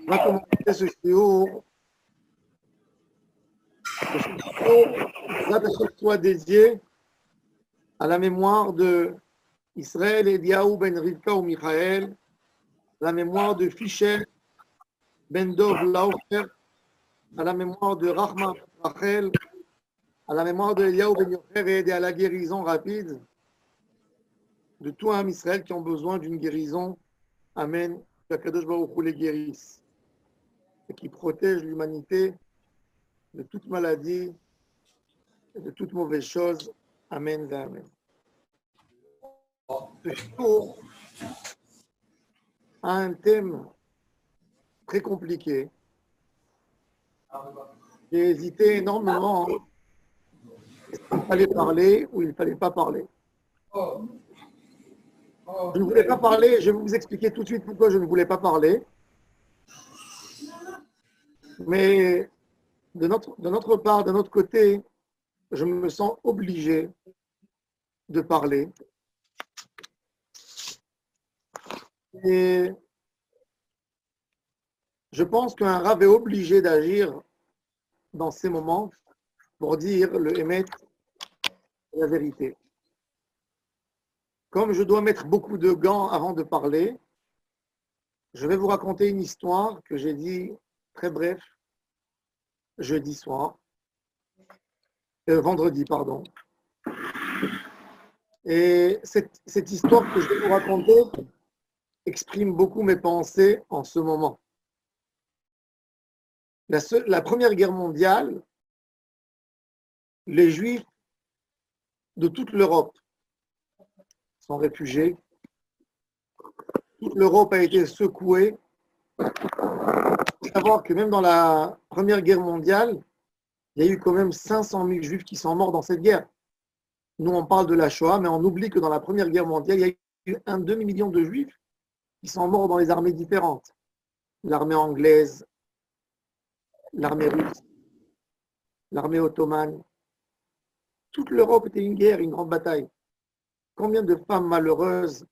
On va commencer ce shiur. Le shiur soit dédié à la mémoire de Israël Eliaou ben Rivka ou Michael, à la mémoire de Fichel ben Dov Laufer, à la mémoire de Rahma Rachel, à la mémoire de Eliaou ben Yocheved et à la guérison rapide de tout un Israël qui ont besoin d'une guérison. Amen. Que Kadosh Baruch Hu les guérisse et qui protège l'humanité de toute maladie et de toute mauvaise chose. Amen. Amen. Ce jour a un thème très compliqué. J'ai hésité énormément est-ce qu'il fallait parler ou il ne fallait pas parler. Je ne voulais pas parler, je vais vous expliquer tout de suite pourquoi je ne voulais pas parler. Mais de notre part, de notre côté, je me sens obligé de parler. Et je pense qu'un rave est obligé d'agir dans ces moments pour dire le émet, la vérité. Comme je dois mettre beaucoup de gants avant de parler, je vais vous raconter une histoire que j'ai dit très bref jeudi soir, vendredi, pardon. Et cette histoire que je vais vous raconter exprime beaucoup mes pensées en ce moment. La Première Guerre mondiale, les Juifs de toute l'Europe sont réfugiés. Toute l'Europe a été secouée. Il faut savoir que même dans la Première Guerre mondiale, il y a eu quand même 500 000 Juifs qui sont morts dans cette guerre. Nous, on parle de la Shoah, mais on oublie que dans la Première Guerre mondiale, il y a eu un demi-million de Juifs qui sont morts dans les armées différentes. L'armée anglaise, l'armée russe, l'armée ottomane. Toute l'Europe était une guerre, une grande bataille. Combien de femmes malheureuses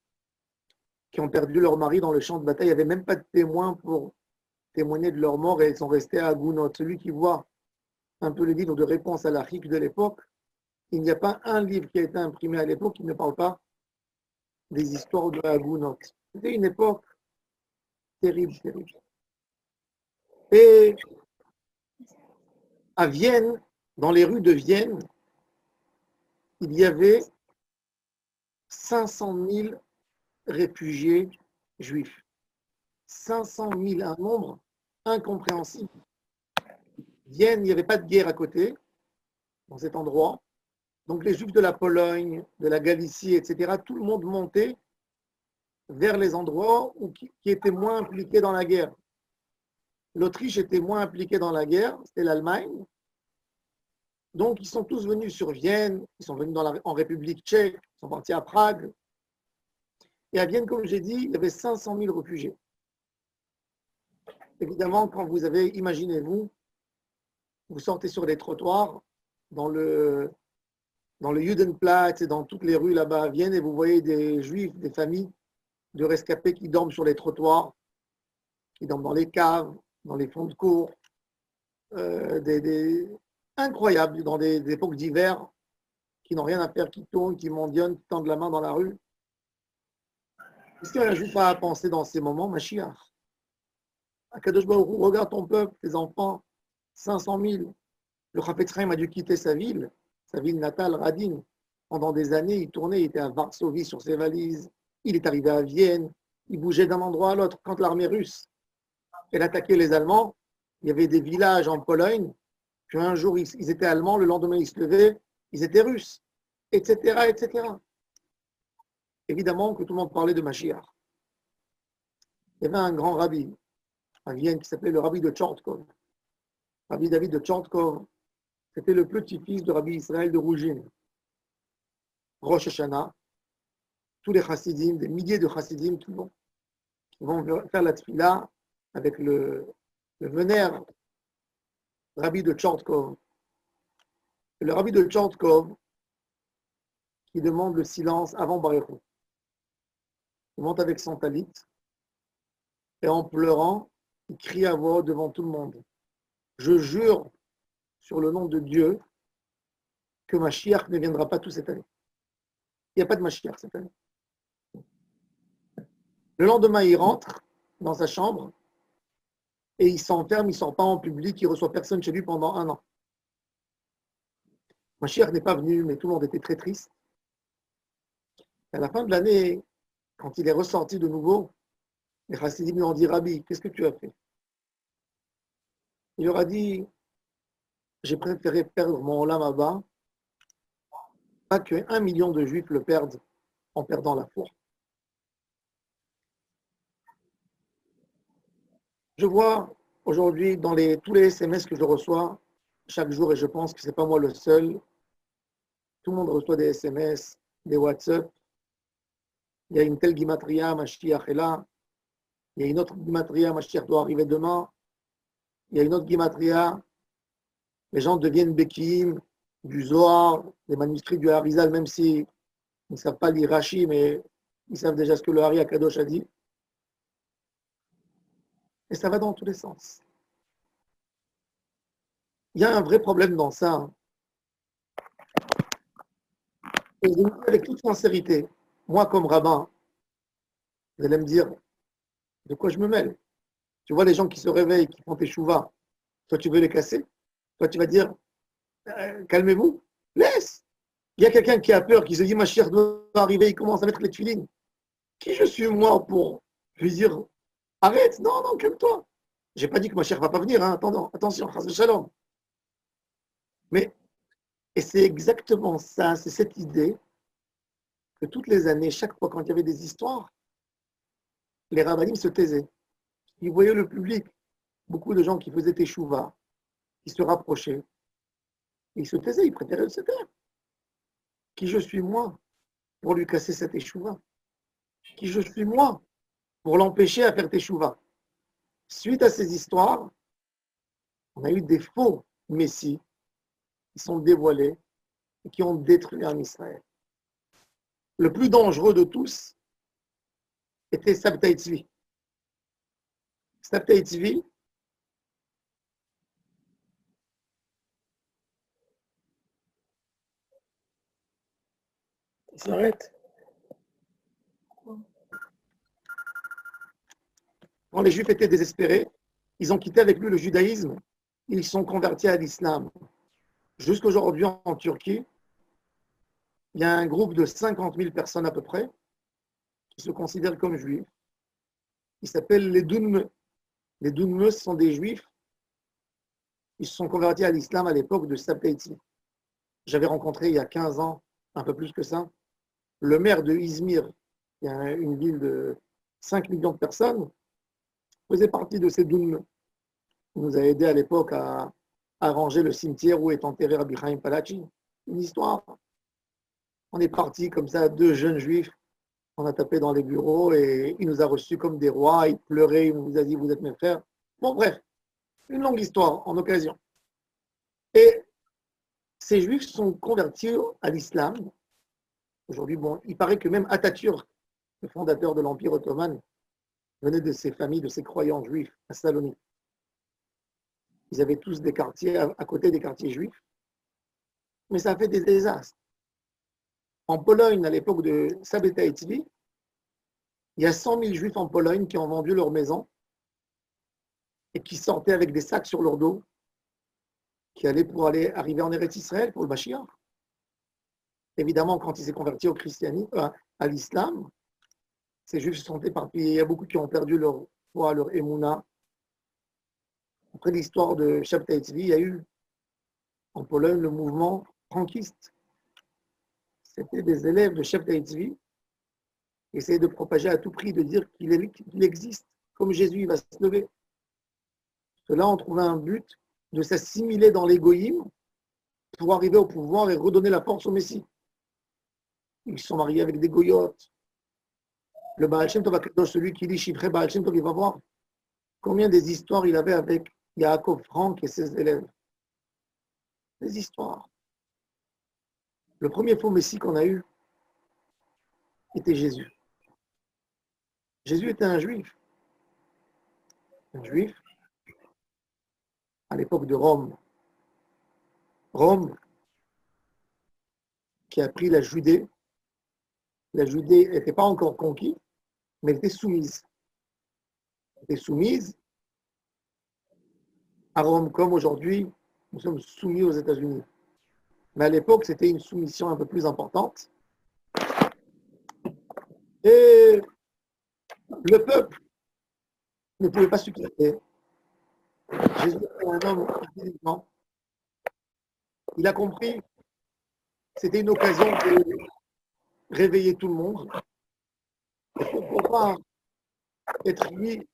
qui ont perdu leur mari dans le champ de bataille, il n'y avait même pas de témoins pour témoigner de leur mort et elles sont restées à Gounod. Celui qui voit un peu le livre de réponse à l'Afrique de l'époque, il n'y a pas un livre qui a été imprimé à l'époque qui ne parle pas des histoires de Hagounot. C'était une époque terrible, terrible. Et à Vienne, dans les rues de Vienne, il y avait 500 000 réfugiés juifs. 500 000, un nombre incompréhensible. Vienne, il n'y avait pas de guerre à côté, dans cet endroit. Donc les Juifs de la Pologne, de la Galicie, etc., tout le monde montait vers les endroits qui étaient moins impliqués dans la guerre. L'Autriche était moins impliquée dans la guerre, c'était l'Allemagne. Donc ils sont tous venus sur Vienne, ils sont venus en République tchèque, ils sont partis à Prague. Et à Vienne, comme j'ai dit, il y avait 500 000 réfugiés. Évidemment, quand vous avez, imaginez-vous, vous sortez sur les trottoirs, dans le Judenplatz et dans toutes les rues là-bas à Vienne, et vous voyez des Juifs, des familles de rescapés qui dorment sur les trottoirs, qui dorment dans les caves, dans les fonds de cours, incroyables, dans des époques d'hiver, qui n'ont rien à faire, qui tournent, qui mendionnent, qui tendent la main dans la rue. Est-ce qu'un Juif a à penser dans ces moments, Mashiach? Akadosh Baruch Hu, regarde ton peuple, tes enfants, 500 000. Le Chafetz Chaim a dû quitter sa ville natale, Radin. Pendant des années, il tournait, il était à Varsovie sur ses valises, il est arrivé à Vienne, il bougeait d'un endroit à l'autre. Quand l'armée russe, elle attaquait les Allemands, il y avait des villages en Pologne, puis un jour ils étaient allemands, le lendemain ils se levaient, ils étaient russes, etc., etc. Évidemment que tout le monde parlait de Mashiach. Il y avait un grand rabbi à Vienne qui s'appelait le rabbi de Tchortkov. Rabbi David de Tchortkov, c'était le petit-fils de Rabbi Israël de Rougine. Rosh Hashanah, tous les chassidim, des milliers de chassidim, tout le monde, vont faire la tefila avec le vénère Rabbi de Tchortkov. Le Rabbi de Tchortkov qui demande le silence avant Baruch. Il monte avec son talit et en pleurant, il crie à voix haute devant tout le monde. Je jure sur le nom de Dieu que Mashiach ne viendra pas toute cette année. Il n'y a pas de Mashiach cette année. Le lendemain, il rentre dans sa chambre et il s'enferme, il ne sort pas en public, il ne reçoit personne chez lui pendant 1 an. Mashiach n'est pas venu, mais tout le monde était très triste. Et à la fin de l'année, quand il est ressorti de nouveau, les chassidim lui ont dit, Rabbi, qu'est-ce que tu as fait? Il leur a dit, j'ai préféré perdre mon olam haba, pas que 1 million de juifs le perdent en perdant la foi. Je vois aujourd'hui dans tous les SMS que je reçois chaque jour, et je pense que ce n'est pas moi le seul, tout le monde reçoit des SMS, des WhatsApp. Il y a une telle Gimatria, Mashiach est là. Il y a une autre Gimatria, Mashiach doit arriver demain. Il y a une autre Gimatria, les gens deviennent Bekim, du Zohar, des manuscrits du Harizal, même s'ils ne savent pas lire Rashi, mais ils savent déjà ce que le Hari Akadosh a dit. Et ça va dans tous les sens. Il y a un vrai problème dans ça. Et je vous dis avec toute sincérité, moi comme rabbin, vous allez me dire de quoi je me mêle. Tu vois les gens qui se réveillent, qui font tes chouvas, toi tu veux les casser, toi tu vas dire calmez-vous, laisse. Il y a quelqu'un qui a peur, qui se dit ma chère doit arriver, il commence à mettre les tefilines. Qui je suis moi pour lui dire arrête, non, non, calme-toi. J'ai pas dit que ma chère va pas venir, hein. Attention, chas shalom. Mais, et c'est exactement ça, c'est cette idée que toutes les années, chaque fois quand il y avait des histoires, les rabbinim se taisaient. Ils voyaient le public, beaucoup de gens qui faisaient teshuva, qui se rapprochaient. Ils se taisaient, ils préféraient se taire. Qui je suis moi pour lui casser cette teshuva? Qui je suis moi pour l'empêcher à faire teshuva? Suite à ces histoires, on a eu des faux messies qui sont dévoilés et qui ont détruit un Israël. Le plus dangereux de tous était Sabtai Tzvi. Sabtai Tzvi, il s'arrête. Quand les Juifs étaient désespérés, ils ont quitté avec lui le judaïsme, ils sont convertis à l'islam. Jusqu'aujourd'hui, en Turquie, il y a un groupe de 50 000 personnes à peu près qui se considèrent comme juifs. Ils s'appellent les Dounme. Les Dounme sont des juifs. Ils se sont convertis à l'islam à l'époque de Sabtai Tzvi. J'avais rencontré il y a 15 ans, un peu plus que ça, le maire de Izmir, qui est une ville de 5 millions de personnes, faisait partie de ces Dounme. Il nous a aidé à l'époque à arranger le cimetière où est enterré Rabbi Chaim Palachi. Une histoire. On est parti comme ça, 2 jeunes juifs. On a tapé dans les bureaux et il nous a reçus comme des rois. Il pleurait, il nous a dit vous êtes mes frères. Bon, bref, une longue histoire en occasion. Et ces juifs sont convertis à l'islam. Aujourd'hui, bon, il paraît que même Atatürk, le fondateur de l'Empire ottoman, venait de ces familles, de ces croyants juifs à Salonique. Ils avaient tous des quartiers à côté des quartiers juifs. Mais ça a fait des désastres. En Pologne, à l'époque de Sabtai Tzvi, il y a 100 000 juifs en Pologne qui ont vendu leur maison et qui sortaient avec des sacs sur leur dos, qui allaient pour aller arriver en Eretz Israël pour le Mashiach. Évidemment, quand il s'est converti au christianisme, à l'islam, ces juifs se sont éparpillés. Il y a beaucoup qui ont perdu leur foi, leur émouna. Après l'histoire de Sabtai Tzvi, il y a eu en Pologne le mouvement franquiste. C'était des élèves de Sabtai Tzvi qui essayaient de propager à tout prix, de dire qu'il existe, comme Jésus va se lever. Ceux-là ont trouvé un but de s'assimiler dans l'égoïme pour arriver au pouvoir et redonner la force au Messie. Ils se sont mariés avec des goyotes. Le Baal Shem Tov Akadosh, celui qui lit chiffré Baal Shem Tov, il va voir combien des histoires il avait avec Yaakov Frank et ses élèves. Des histoires. Le premier faux Messie qu'on a eu était Jésus. Jésus était un juif. Un juif à l'époque de Rome. Rome qui a pris la Judée. La Judée n'était pas encore conquise, mais elle était soumise. Elle était soumise à Rome, comme aujourd'hui, nous sommes soumis aux États-Unis. Mais à l'époque, c'était une soumission un peu plus importante. Et le peuple ne pouvait pas supporter. Jésus était un homme intelligent. Il a compris que c'était une occasion de réveiller tout le monde. Et pourquoi pas être lui,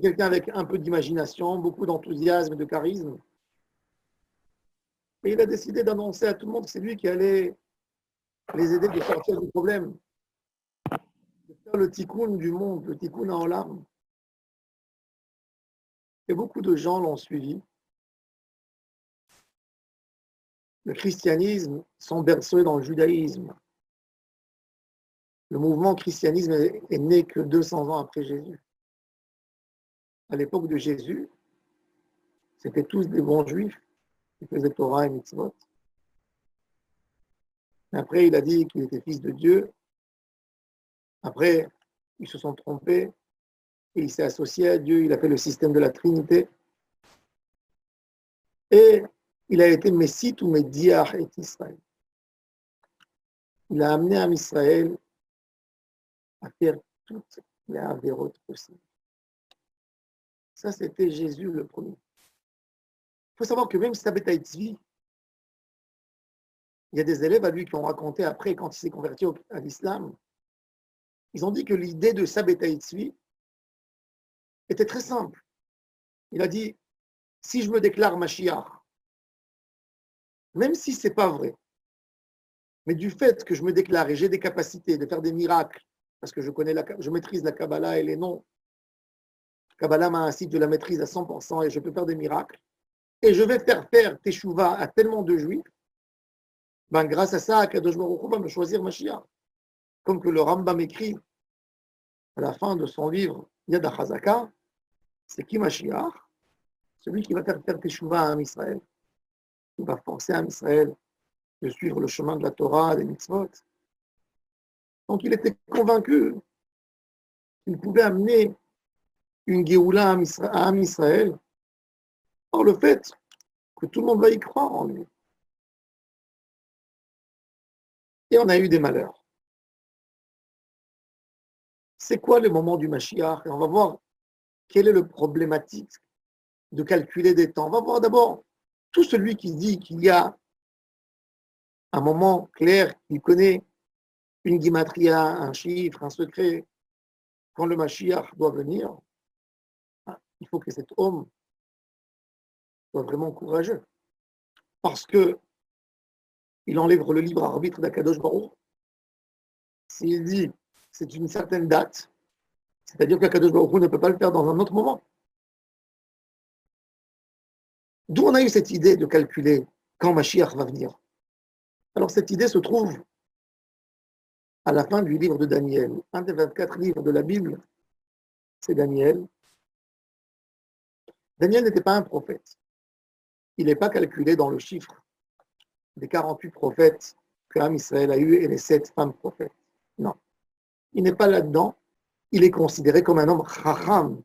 quelqu'un avec un peu d'imagination, beaucoup d'enthousiasme et de charisme. Et il a décidé d'annoncer à tout le monde que c'est lui qui allait les aider de sortir du problème, de faire le tikkun du monde, le tikkun en larmes. Et beaucoup de gens l'ont suivi. Le christianisme sont bercés dans le judaïsme. Le mouvement christianisme est né que 200 ans après Jésus. À l'époque de Jésus, c'était tous des bons juifs qui faisaient Torah et mitzvot. Après, il a dit qu'il était fils de Dieu. Après, ils se sont trompés et il s'est associé à Dieu. Il a fait le système de la Trinité. Et il a été Messie ou Mediach et Israël. Il a amené à Israël à faire toutes les avérotes possibles. Ça, c'était Jésus le premier. Il faut savoir que même Sabbatai Tzvi, il y a des élèves à lui qui ont raconté après, quand il s'est converti à l'islam, ils ont dit que l'idée de Sabbatai Tzvi était très simple. Il a dit, si je me déclare Mashiach, même si ce n'est pas vrai, mais du fait que je me déclare et j'ai des capacités de faire des miracles, parce que je maîtrise la Kabbalah et les noms, Kabbalah m'a ainsi de la maîtrise à 100% et je peux faire des miracles, et je vais faire Teshuvah à tellement de juifs, ben grâce à ça, Kadosh Baruch Hu va me choisir Mashiach. Comme que le Rambam écrit à la fin de son livre Yad HaChazaka, c'est qui Mashiach? Celui qui va faire Teshuvah à Israël. Il va forcer à Israël de suivre le chemin de la Torah, des mitzvot. Donc il était convaincu qu'il pouvait amener une Géoula à Israël par le fait que tout le monde va y croire en lui. Et on a eu des malheurs. C'est quoi le moment du Mashiach? Et on va voir quelle est le problématique de calculer des temps. On va voir d'abord tout celui qui dit qu'il y a un moment clair, qu'il connaît une guimatria, un chiffre, un secret, quand le Mashiach doit venir, il faut que cet homme soit vraiment courageux. Parce que il enlève le libre arbitre d'Akadosh Baruch. S'il dit c'est une certaine date, c'est-à-dire qu'Akadosh Baruch ne peut pas le faire dans un autre moment. D'où on a eu cette idée de calculer quand Mashiach va venir. Alors cette idée se trouve à la fin du livre de Daniel. Un des 24 livres de la Bible, c'est Daniel. Daniel n'était pas un prophète. Il n'est pas calculé dans le chiffre des 48 prophètes que Am Israël a eu et les 7 femmes prophètes. Non. Il n'est pas là-dedans. Il est considéré comme un homme chacham,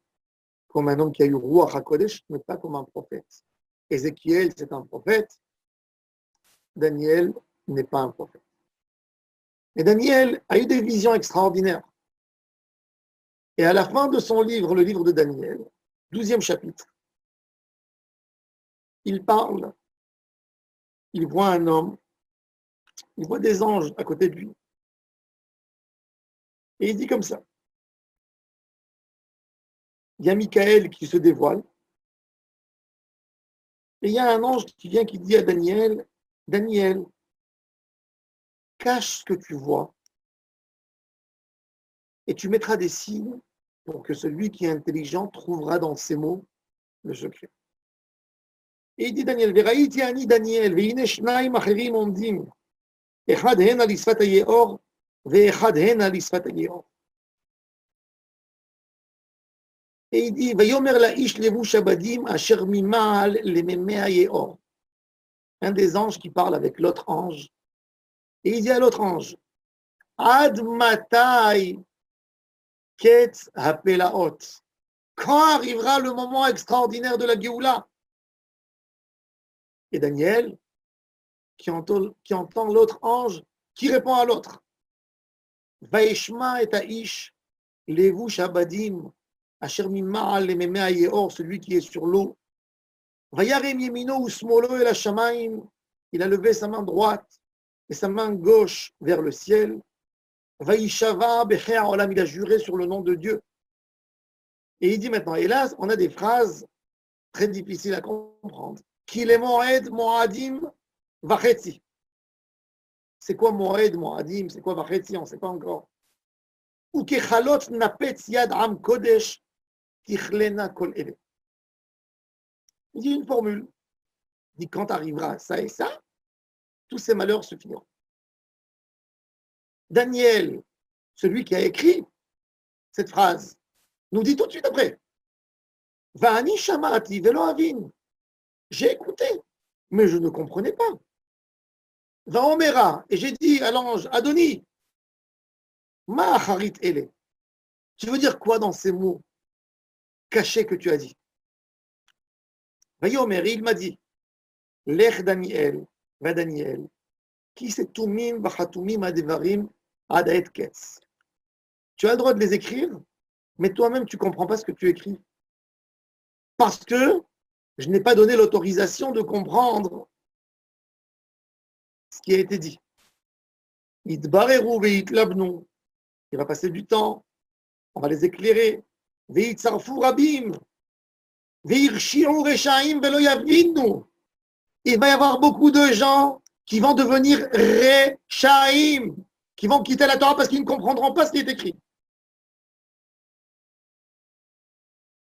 comme un homme qui a eu Ruach HaKodesh, mais pas comme un prophète. Ézéchiel, c'est un prophète. Daniel n'est pas un prophète. Mais Daniel a eu des visions extraordinaires. Et à la fin de son livre, le livre de Daniel, 12e chapitre, il parle, il voit un homme, il voit des anges à côté de lui. Et il dit comme ça. Il y a Michael qui se dévoile. Et il y a un ange qui vient qui dit à Daniel, Daniel, cache ce que tu vois et tu mettras des signes pour que celui qui est intelligent trouvera dans ces mots le secret. Et il dit Daniel, Veraïti ani Daniel, veine shnaim acherim ondim, echad hen al isfat hayeor, veechad hen al isfat hayeor. Et il dit, Vayomer la ish levu shabadim asher mimal lememea yeor. Un des anges qui parle avec l'autre ange. Et il dit à l'autre ange, Ad matai ketz hapelaot. Quand arrivera le moment extraordinaire de la Géoula? Et Daniel, qui entend l'autre ange, qui répond à l'autre. Vaishma et aish levu shabadim asher mimal lememea yeor, celui qui est sur l'eau. Vayarem yemino usmolo el hashamayim. Il a levé sa main droite et sa main gauche vers le ciel. Vaishava becher olam, il a juré sur le nom de Dieu. Et il dit maintenant, et là, on a des phrases très difficiles à comprendre. Qu'il est moed moadim vachetzi. C'est quoi moed moadim? C'est quoi vachetzi? On ne sait pas encore. Ou kechalot napetz yad am kodesh tichlena kol ele. Il dit une formule. Il dit quand arrivera ça et ça, tous ces malheurs se finiront. Daniel, celui qui a écrit cette phrase, nous dit tout de suite après, Va'ani shamati velo avin. J'ai écouté, mais je ne comprenais pas. Va'omera, et j'ai dit à l'ange, Adoni, ma harit ele. Tu veux dire quoi dans ces mots cachés que tu as dit? Vayomer, il m'a dit, Lech Daniel, va Daniel, qui c'est tumim vachatumim adevarim adaet ketz. Tu as le droit de les écrire, mais toi-même, tu ne comprends pas ce que tu écris. Parce que je n'ai pas donné l'autorisation de comprendre ce qui a été dit. Itbareru veitlabnu. Il va passer du temps, on va les éclairer. Veitzarfu rabim. Veirshiu reshaim velo yavinu. Il va y avoir beaucoup de gens qui vont devenir reshaim, qui vont quitter la Torah parce qu'ils ne comprendront pas ce qui est écrit.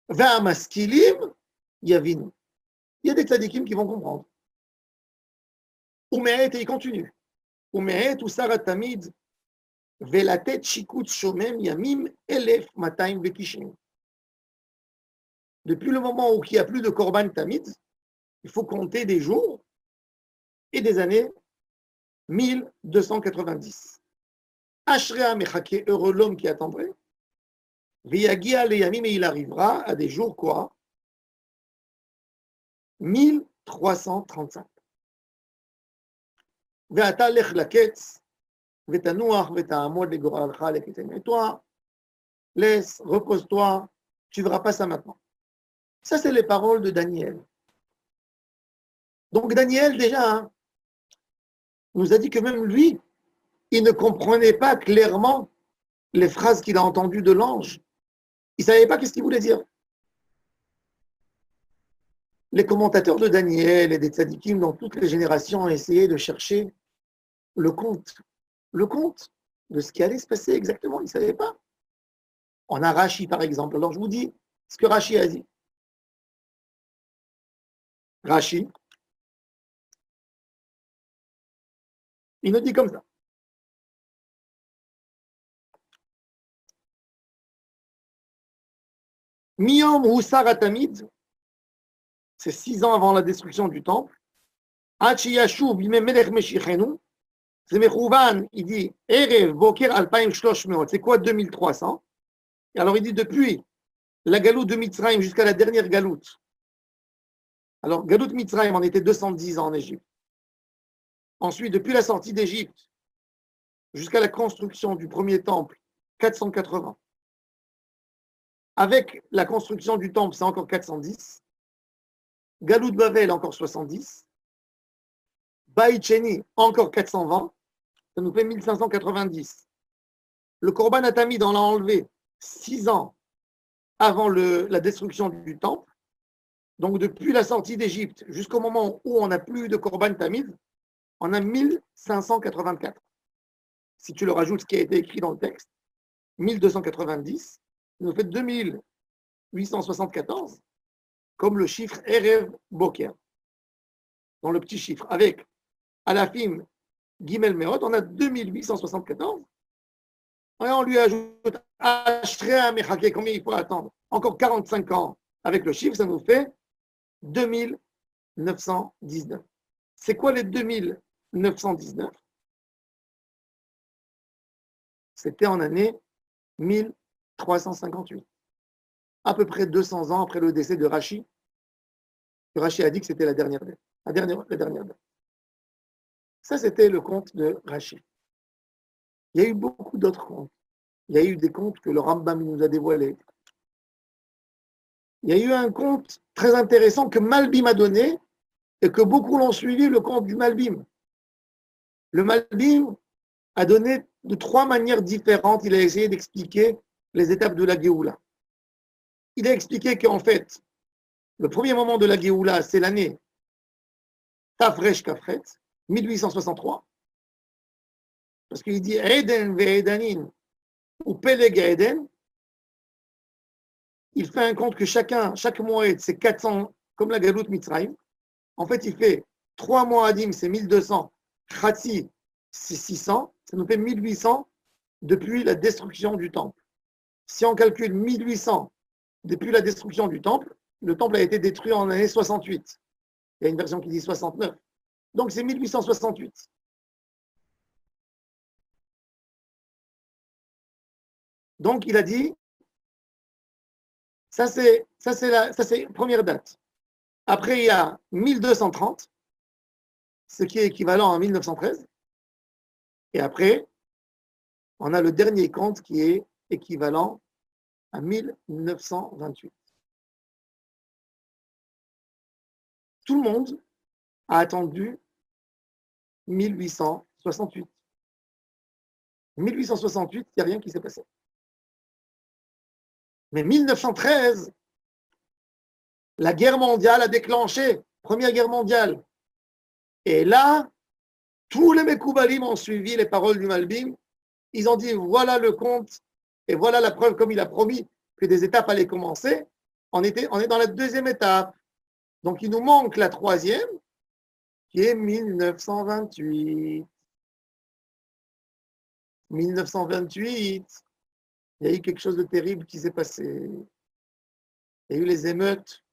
Va'amaskilim yavinu. Il y a des tzadikim qui vont comprendre. Umehet, et il continue. Umehet usarat tamid velatet shikut shomem yamim elef mataim vekishim. Depuis le moment où il n'y a plus de korban tamid, il faut compter des jours et des années 1290. Ashrea mechake, heureux l'homme qui attendrait. Viyagia le yamim, et il arrivera à des jours quoi? 1335. Ve'ata lech laketz, ve'tanuach ve'ta'amod legoralcha leketem. Et toi, laisse, repose-toi, tu ne verras pas ça maintenant. Ça, c'est les paroles de Daniel. Donc Daniel, déjà, nous a dit que même lui, il ne comprenait pas clairement les phrases qu'il a entendues de l'ange. Il ne savait pas qu'est-ce qu'il voulait dire. Les commentateurs de Daniel et des tzadikim dans toutes les générations ont essayé de chercher le compte de ce qui allait se passer exactement. Ils ne savaient pas. On a Rashi, par exemple. Alors je vous dis ce que Rashi a dit. Rashi, il nous dit comme ça. Miyom Husar Atamid, c'est 6 ans avant la destruction du temple. Hachiyashuv bime melech meshichenu, c'est Mechouvan, il dit Erev Boker Alpaim Shloshmeot, c'est quoi 2300? Et alors il dit depuis la galoute de Mitzrayim jusqu'à la dernière galoute. Alors, Galout Mitzrayim, on était 210 ans en Égypte. Ensuite, depuis la sortie d'Égypte jusqu'à la construction du premier temple, 480. Avec la construction du temple, c'est encore 410. Galout Bavel, encore 70. Baït Sheni, encore 420. Ça nous fait 1590. Le Korban Atamid, on l'a enlevé 6 ans avant la destruction du temple. Donc, depuis la sortie d'Égypte jusqu'au moment où on n'a plus de Korban Tamid, on a 1584. Si tu le rajoutes ce qui a été écrit dans le texte, 1290, ça nous fait 2874, comme le chiffre Erev Boker, dans le petit chiffre. Avec Alafim Gimel Meot, on a 2874. Et on lui ajoute Ashrea Mechake, combien il faut attendre? encore 45 ans avec le chiffre, ça nous fait 2919. C'est quoi les 2919? C'était en année 1358, à peu près 200 ans après le décès de Rachi. Rachi a dit que c'était la dernière date. La dernière date. Ça, c'était le conte de Rachi. Il y a eu beaucoup d'autres contes. Il y a eu des contes que le Rambam nous a dévoilés. Il y a eu un conte très intéressant que Malbim a donné et que beaucoup l'ont suivi, le conte du Malbim. Le Malbim a donné de 3 manières différentes, il a essayé d'expliquer les étapes de la Géoula. Il a expliqué qu'en fait, le premier moment de la Géoula, c'est l'année Tafresh Kafret, 1863. Parce qu'il dit Eden ve'edanin ou Peleg Eden. Il fait un compte que chaque mois, c'est 400, comme la Galoute Mitzrayim. En fait, il fait 3 mois Adim, c'est 1200. Khatsi, c'est 600. Ça nous fait 1800 depuis la destruction du temple. Si on calcule 1800 depuis la destruction du temple, le temple a été détruit en l'année 68. Il y a une version qui dit 69. Donc c'est 1868. Donc il a dit, ça c'est la première date. Après il y a 1230, ce qui est équivalent à 1913. Et après, on a le dernier compte qui est équivalent à 1928. Tout le monde a attendu 1868. 1868, il n'y a rien qui s'est passé. Mais 1913, la guerre mondiale a déclenché, Première Guerre mondiale. Et là, tous les Mekoubalim ont suivi les paroles du Malbim. Ils ont dit, voilà le compte, et voilà la preuve, comme il a promis que des étapes allaient commencer. On est dans la deuxième étape. Donc, il nous manque la troisième, qui est 1928. 1928, il y a eu quelque chose de terrible qui s'est passé. Il y a eu les émeutes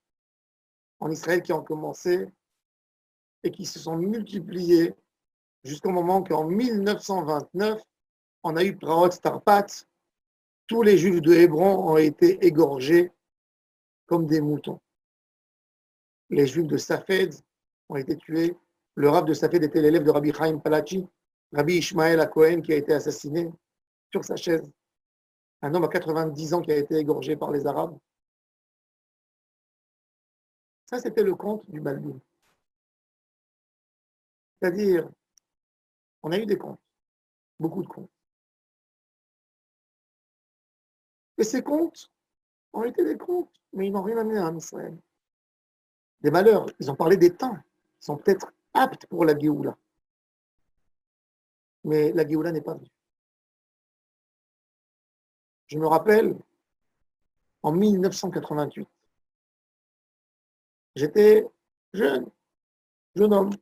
en Israël qui ont commencé et qui se sont multipliées jusqu'au moment qu'en 1929, on a eu Praot Starpat. Tous les Juifs de Hébron ont été égorgés comme des moutons. Les Juifs de Safed ont été tués. Le Rav de Safed était l'élève de Rabbi Chaim Palachi, Rabbi Ishmael Cohen qui a été assassiné sur sa chaise. Un homme à 90 ans qui a été égorgé par les Arabes. Ça, c'était le conte du Malbim. C'est-à-dire, on a eu des contes, beaucoup de contes. Et ces contes ont été des contes, mais ils n'ont rien amené à Israël. Des malheurs, ils ont parlé des temps, ils sont peut-être aptes pour la Géoula. Mais la Géoula n'est pas venue. Je me rappelle, en 1988, j'étais jeune homme.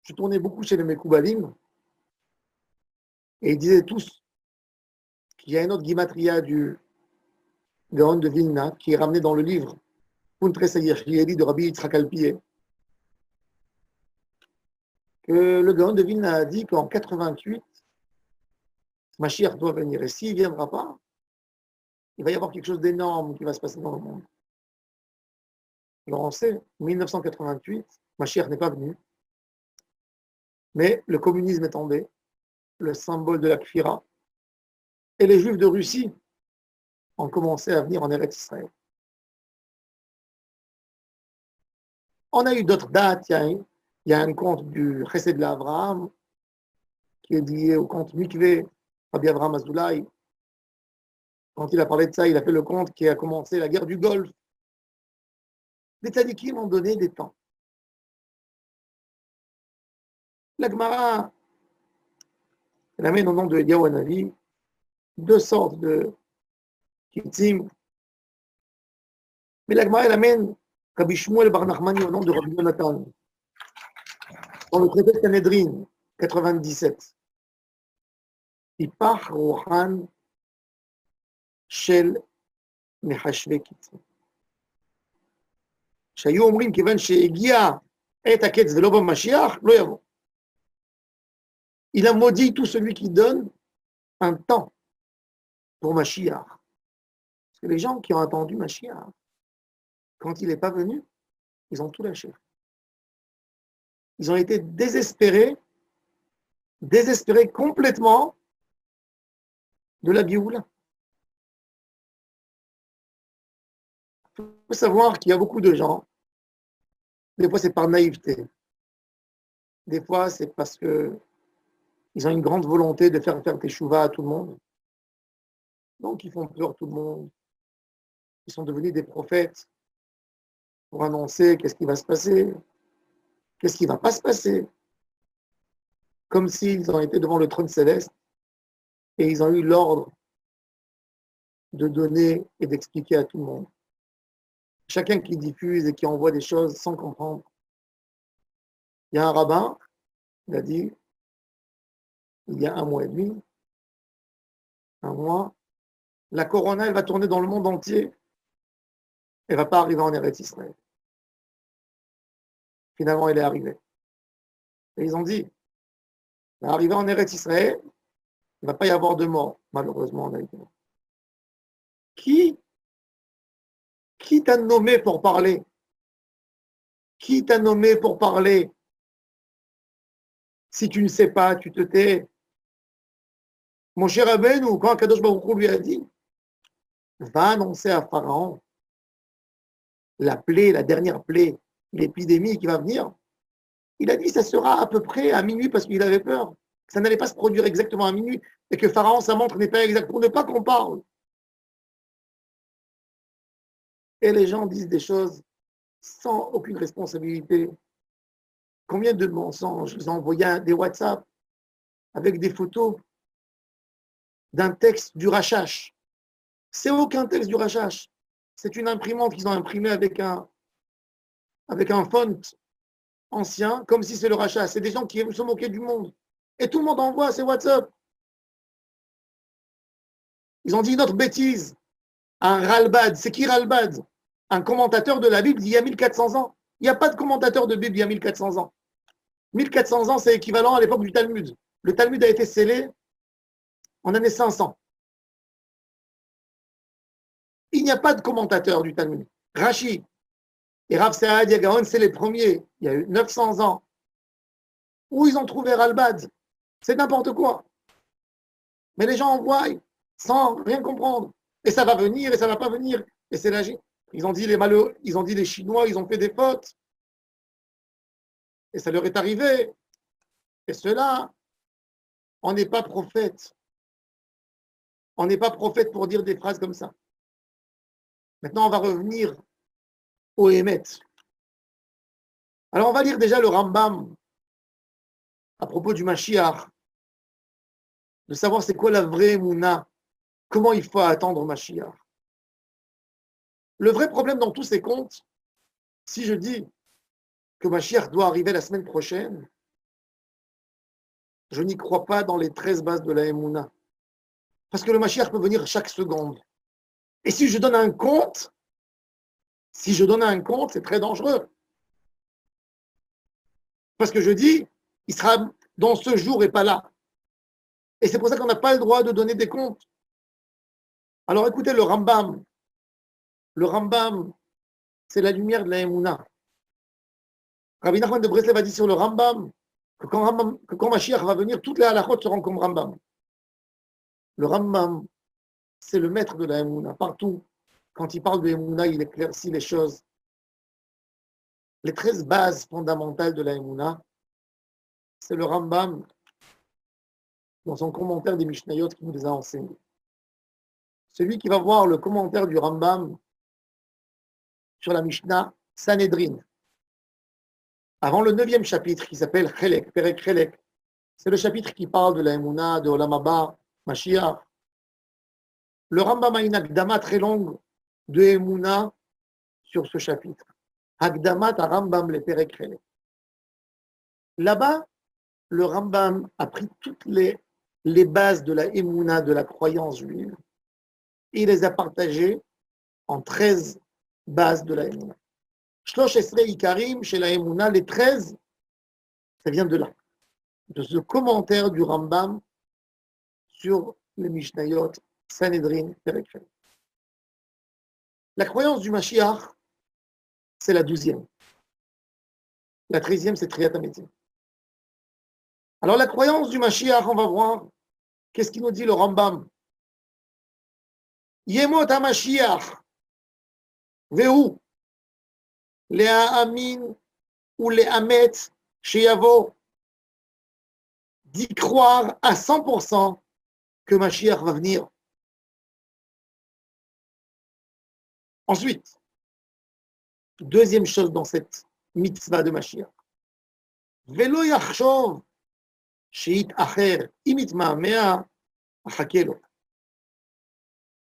Je tournais beaucoup chez les Mekoubalim et ils disaient tous qu'il y a une autre guimatria du Gaon de Vilna qui est ramené dans le livre Puntre Sayirchieli de Rabbi Yitzhak Alpieh, que le Gaon de Vilna a dit qu'en 88, Mashiach doit venir. Et s'il ne viendra pas, il va y avoir quelque chose d'énorme qui va se passer dans le monde. Alors on sait, 1988, Mashiach n'est pas venu, mais le communisme est tombé, le symbole de la Kfira, et les Juifs de Russie ont commencé à venir en Eretz Israël. On a eu d'autres dates, il y a un conte du Chesed de l'Avraham qui est lié au conte Mikvé, Rabbi Avraham Azoulay. Quand il a parlé de ça, il a fait le conte qui a commencé la guerre du Golfe. Les tzadikim ont donné des temps. La Gemara, elle amène au nom de Eliyahu Hanavi 2 sortes de kitzim. Mais la Gemara, elle amène Rabbi Shmuel Bar Nachmani au nom de Rabbi Yonatan. Dans le traité de Sanhedrin, 97. Ipach Rohan Shel מחשבי קיצון. שהיו אומרים, כיוון שהגיע עת הקץ ולא במשיח, לא יבוא. Il a maudit tout celui qui donne un temps pour Mashiach. Parce que les gens qui ont attendu Mashiach, quand il n'est pas venu, ils ont tout lâché. Ils ont été désespérés complètement de la Géoula. Il faut savoir qu'il y a beaucoup de gens, des fois c'est par naïveté, des fois c'est parce que ils ont une grande volonté de faire teshuva à tout le monde. Donc ils font peur à tout le monde. Ils sont devenus des prophètes pour annoncer qu'est-ce qui va se passer, qu'est-ce qui ne va pas se passer. Comme s'ils ont été devant le trône céleste et ils ont eu l'ordre de donner et d'expliquer à tout le monde. Chacun qui diffuse et qui envoie des choses sans comprendre. Il y a un rabbin, il a dit, il y a 1 mois et demi, 1 mois, la corona, elle va tourner dans le monde entier. Elle ne va pas arriver en Eretz Israël. Finalement, elle est arrivée. Et ils ont dit, elle va arriver en Eretz Israël, il ne va pas y avoir de mort, malheureusement, en Haïti. Qui t'a nommé pour parler? Qui t'a nommé pour parler? Si tu ne sais pas, tu te tais. Mon cher Rabbeinu, quand Kadosh Baruch Hu lui a dit, va annoncer à Pharaon la plaie, la dernière plaie, l'épidémie qui va venir, il a dit ça sera à peu près à minuit parce qu'il avait peur. Ça n'allait pas se produire exactement à minuit et que Pharaon, sa montre n'est pas exacte pour ne pas qu'on parle. Et les gens disent des choses sans aucune responsabilité. Combien de mensonges? Ils ont envoyé des WhatsApp avec des photos d'un texte du Rachash. C'est aucun texte du Rachash. C'est une imprimante qu'ils ont imprimée avec un font ancien, comme si c'est le Rachash. C'est des gens qui se moquaient du monde. Et tout le monde envoie ces WhatsApp. Ils ont dit une autre bêtise. Un Ralbad. C'est qui Ralbad? Un commentateur de la Bible d'il y a 1400 ans. Il n'y a pas de commentateur de Bible il y a 1400 ans. 1400 ans, c'est équivalent à l'époque du Talmud. Le Talmud a été scellé en année 500. Il n'y a pas de commentateur du Talmud. Rashi et Rav Saadia Gaon, c'est les premiers, il y a eu 900 ans, où ils ont trouvé Ralbad. C'est n'importe quoi. Mais les gens envoient sans rien comprendre. Et ça va venir, et ça ne va pas venir. Et c'est la... Ils ont dit les malheureux, ils ont dit les Chinois, ils ont fait des fautes. Et ça leur est arrivé. Et cela, on n'est pas prophète. On n'est pas prophète pour dire des phrases comme ça. Maintenant, on va revenir au Hémet. Alors, on va lire déjà le Rambam à propos du Mashiach, de savoir c'est quoi la vraie Mouna, comment il faut attendre Mashiach. Le vrai problème dans tous ces contes, si je dis que Mashiach doit arriver la semaine prochaine, je n'y crois pas dans les 13 bases de la Emouna. Parce que le Mashiach peut venir chaque seconde. Et si je donne un compte, c'est très dangereux. Parce que je dis, il sera dans ce jour et pas là. Et c'est pour ça qu'on n'a pas le droit de donner des comptes. Alors écoutez le Rambam. Le Rambam, c'est la lumière de la Emouna. Rabbi Nachman de Breslev a dit sur le Rambam que quand Mashiach va venir, toutes les halachot seront comme Rambam. Le Rambam, c'est le maître de la Emouna. Partout, quand il parle de Emouna, il éclaircit les choses. Les 13 bases fondamentales de la Emouna, c'est le Rambam, dans son commentaire des Mishnayot, qui nous les a enseignés. Celui qui va voir le commentaire du Rambam sur la Mishnah Sanhedrin, avant le 9e chapitre, qui s'appelle Chelek, Perek Chelek, c'est le chapitre qui parle de la Emouna, de Olam Haba, Mashiach. Le Rambam a une Akdama très longue de Emouna sur ce chapitre. Akdamat à Rambam le Perek Chelek. Là-bas, le Rambam a pris toutes les bases de la Emouna, de la croyance juive, et il les a partagées en 13 bases de la Emouna. Shlosh Esrei Ikarim chez la Emouna, les 13, ça vient de là, de ce commentaire du Rambam sur les Mishnayot, Sanhedrin, Perek Shalom. La croyance du Mashiach, c'est la 12e. La 13e, c'est Triyat HaMetim. Alors la croyance du Mashiach, on va voir, qu'est-ce qu'il nous dit le Rambam? Yemot HaMashiach, Vehu, Lea Amin ou Lea Met, Sheyavo, d'y croire à 100% que Mashiach va venir. Ensuite, deuxième chose dans cette mitzvah de Mashiach. Velo yachshov she'it acher imit ma'amea achakelo.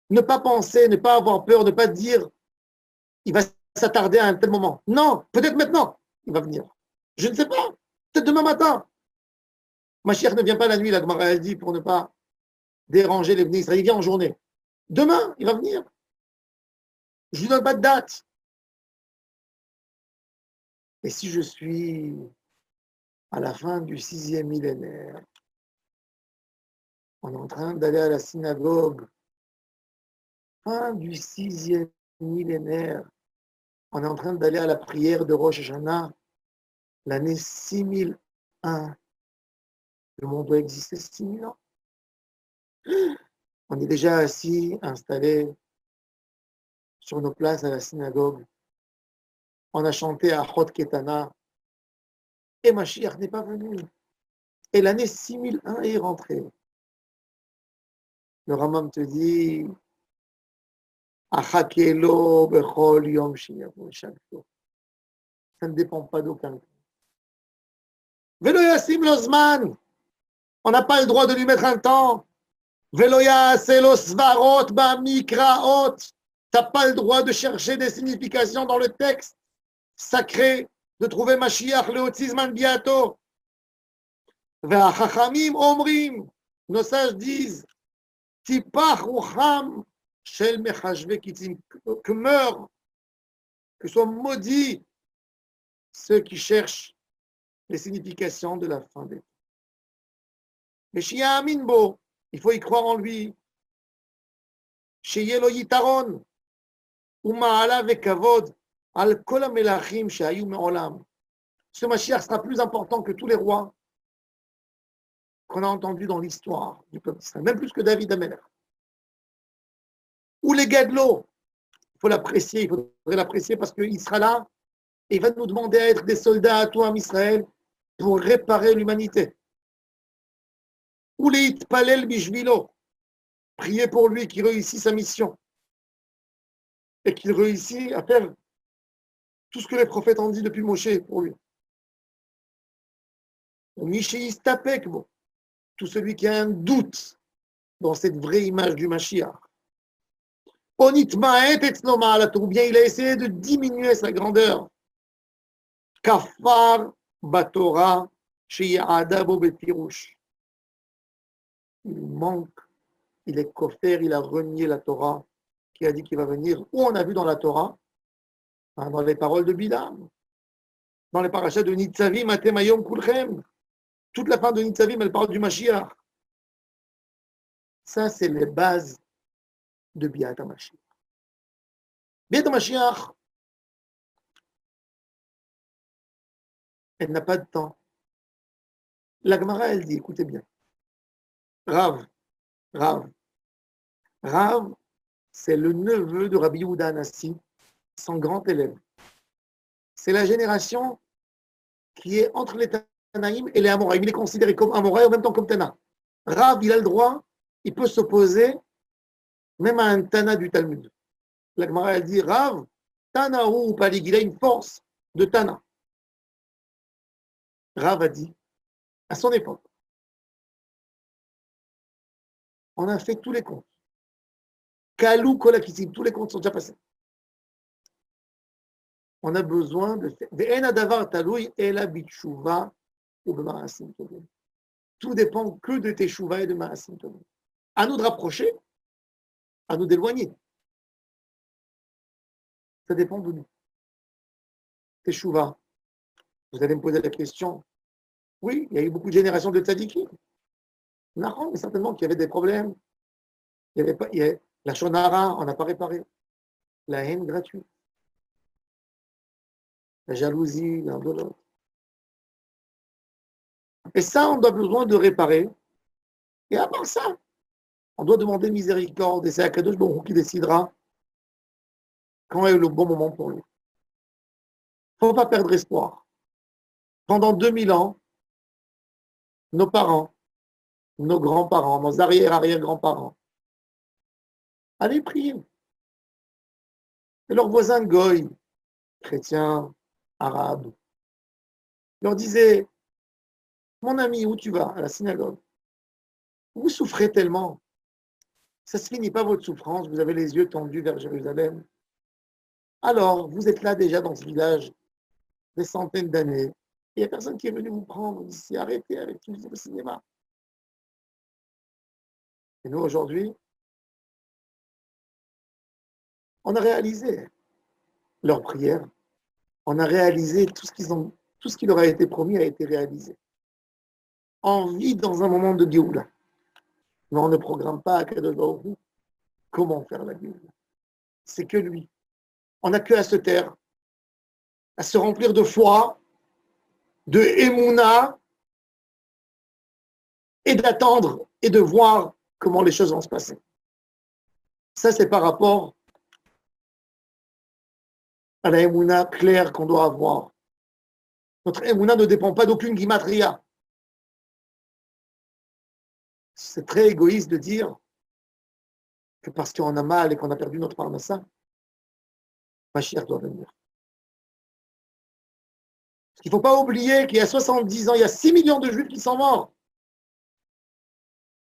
Ne pas penser, ne pas avoir peur, ne pas dire il va s'attarder à un tel moment. Non, peut-être maintenant, il va venir. Je ne sais pas, peut-être demain matin. Mashiach ne vient pas la nuit, la Gemara a dit, pour ne pas déranger les Bnei Israël. Il vient en journée. Demain, il va venir. Je ne lui donne pas de date. Et si je suis à la fin du 6e millénaire, on est en train d'aller à la synagogue, fin du 6e millénaire, on est en train d'aller à la prière de Rosh Hashanah, l'année 6001. Le monde doit exister 6000 ans. On est déjà assis, installés sur nos places à la synagogue. On a chanté à Chot Ketana. Et Mashiach n'est pas venu. Et l'année 6001 est rentrée. Le Rambam te dit Achakelo bechol yom sheyavo, chaque jour. Ça ne dépend pas d'aucun. Velo yasim lo zman. On n'a pas le droit de lui mettre un temps. Velo yaseh lo svarot bamikraot. Tu n'as pas le droit de chercher des significations dans le texte sacré, de trouver Mashiach leotzizman biato. Ve'achachamim omrim. Nos sages disent Tipach rucham shel mechashve kitzim, que meurent, que soient maudits ceux qui cherchent les significations de la fin des temps. Mais shi'amin bo, il faut y croire en lui. Sheyelo yitaron, uma'ala vekavod, al kol hamelachim shehayu me'olam. Ce Mashiach sera plus important que tous les rois qu'on a entendus dans l'histoire du peuple d'Israël, même plus que David Amelech. Ou les Gadlo, il faut l'apprécier, il faudrait l'apprécier parce qu'il sera là et il va nous demander à être des soldats à tout en Israël pour réparer l'humanité. Ou les Itpalel Bishvilo, prier pour lui qu'il réussisse sa mission et qu'il réussisse à faire tout ce que les prophètes ont dit depuis Moshe pour lui. Mishéistapek, bon, tout celui qui a un doute dans cette vraie image du Mashiach. Onitmaet etzloma la ou bien il a essayé de diminuer sa grandeur. Kafar batora sheyada bo betirush. Il manque, il est kofer, il a renié la Torah qui a dit qu'il va venir. Où on a vu dans la Torah, dans les paroles de Bilam, dans les parachats de Nitzavim, Atemayom Kulchem. Toute la fin de Nitzavim, elle parle du Mashiach. Ça, c'est les bases de Biat HaMashiach. Biat HaMashiach, elle n'a pas de temps. La Gemara, elle dit, écoutez bien, Rav, c'est le neveu de Rabbi Yehuda Hanassi, son grand élève. C'est la génération qui est entre les Tanaïm et les Amoraïm. Il est considéré comme Amoraï en même temps comme Tana. Rav, il a le droit, il peut s'opposer même à un Tana du Talmud. La Gemara, elle dit, Rav, Tanahu ou Palig, il a une force de Tana. Rav a dit, à son époque, on a fait tous les comptes. Kalou Kolakisim, tous les comptes sont déjà passés. On a besoin de faire. Tout dépend que de tes shuvah et de ma'asim tovim. À nous de rapprocher, à nous d'éloigner. Ça dépend de nous. Teshuva. Vous allez me poser la question. Oui, il y a eu beaucoup de générations de tzadikim. Non, mais certainement qu'il y avait des problèmes. Il y avait pas, la shonara, on n'a pas réparé. La haine gratuite. La jalousie l'un de l'autre. Et ça, on a besoin de réparer. Et à part ça, on doit demander miséricorde. Et c'est Akadosh Baruch Hu qui décidera quand est le bon moment pour lui. Il ne faut pas perdre espoir. Pendant 2000 ans, nos parents, nos grands-parents, nos arrière-arrière-grands-parents, allaient prier. Et leurs voisins goy, chrétiens, arabes, leur disaient, mon ami, où tu vas? À la synagogue. Vous souffrez tellement. Ça ne se finit pas votre souffrance, vous avez les yeux tendus vers Jérusalem. Alors, vous êtes là déjà dans ce village des centaines d'années. Et il n'y a personne qui est venu vous prendre d'ici. Arrêtez avec tout le cinéma. Et nous, aujourd'hui, on a réalisé leurs prières. On a réalisé tout ce qui leur a été promis a été réalisé. On vit dans un moment de Géoula. Mais on ne programme pas à Kadosh Baruch Hu comment faire la Géoula. C'est que lui. On n'a que à se taire, à se remplir de foi, de émouna, et d'attendre et de voir comment les choses vont se passer. Ça, c'est par rapport à la émouna claire qu'on doit avoir. Notre émouna ne dépend pas d'aucune gimatria. C'est très égoïste de dire que parce qu'on a mal et qu'on a perdu notre parnassa, Mashiach doit venir. Il ne faut pas oublier qu'il y a 70 ans, il y a 6 millions de juifs qui sont morts.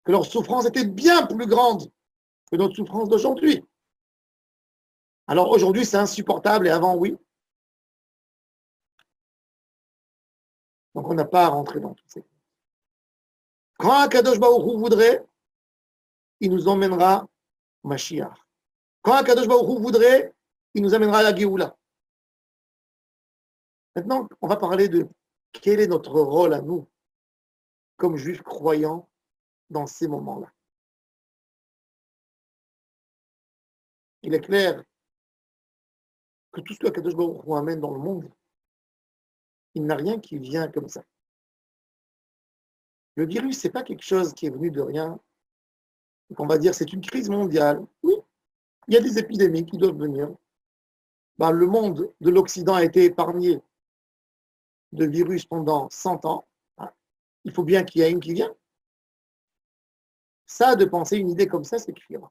Que leur souffrance était bien plus grande que notre souffrance d'aujourd'hui. Alors aujourd'hui, c'est insupportable et avant, oui. Donc on n'a pas à rentrer dans tout ça. Quand Akadosh Baruch Hu voudrait, il nous emmènera au Mashiach. Quand Akadosh Baruch Hu voudrait, il nous amènera à la Géoula. Maintenant, on va parler de quel est notre rôle à nous, comme juifs croyants, dans ces moments-là. Il est clair que tout ce que Akadosh Baruch Hu amène dans le monde, il n'a rien qui vient comme ça. Le virus, ce n'est pas quelque chose qui est venu de rien. Donc on va dire c'est une crise mondiale. Oui, il y a des épidémies qui doivent venir. Ben, le monde de l'Occident a été épargné de virus pendant 100 ans. Il faut bien qu'il y ait une qui vient. Ça, de penser une idée comme ça, c'est cuire.